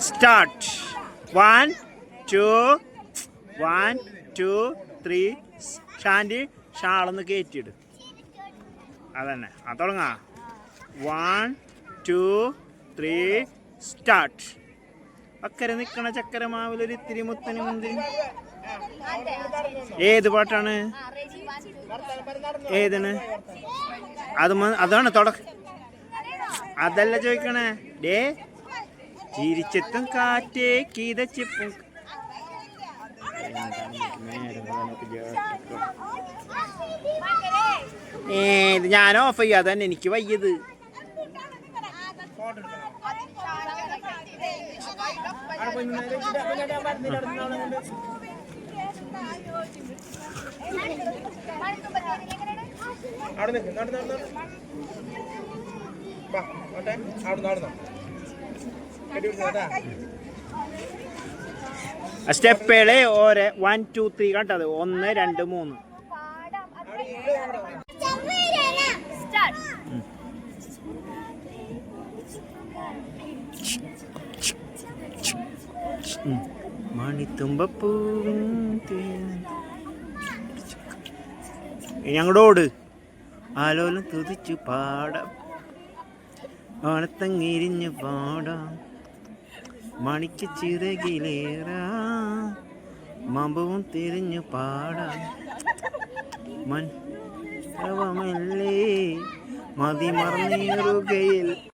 Start. 1 2 1 2 3. Shandy ഷാളൊന്ന് കയറ്റിയിട്. അതന്നെ ആ തുടങ്ങാ. 1 2 3 start. അക്കരെ നിൽക്കണ ചക്കര മാവിലൊരു ഇത്തിരി മുത്തന് മുന്തിരി. ഏത് പാട്ടാണ്? ഏതാണ്? അതാണ് തുടക്കം. അതല്ല ചോദിക്കണേ. ഡേ ചിരിച്ചെത്തും കാറ്റേ കീതച്ചിപ്പും. ഇത് ഞാൻ ഓഫ് ചെയ്യാ. അതന്നെ എനിക്ക് വയ്യത്. സ്റ്റെപ്പേള് ഓരോ 1 2 3 കണ്ടത്. 1 2 3. മണിത്തുമ്പപ്പൂ ഞങ്ങളോട് ആലോലം തുതിച്ചു പാടാം. ഓണത്തങ്ങിരിഞ്ഞു പാടാം. മണിക്ക് ചിറകിലേറാ മമ്പവും തിരിഞ്ഞു പാടാം. മൻ മതിമറന്നേറുകയിൽ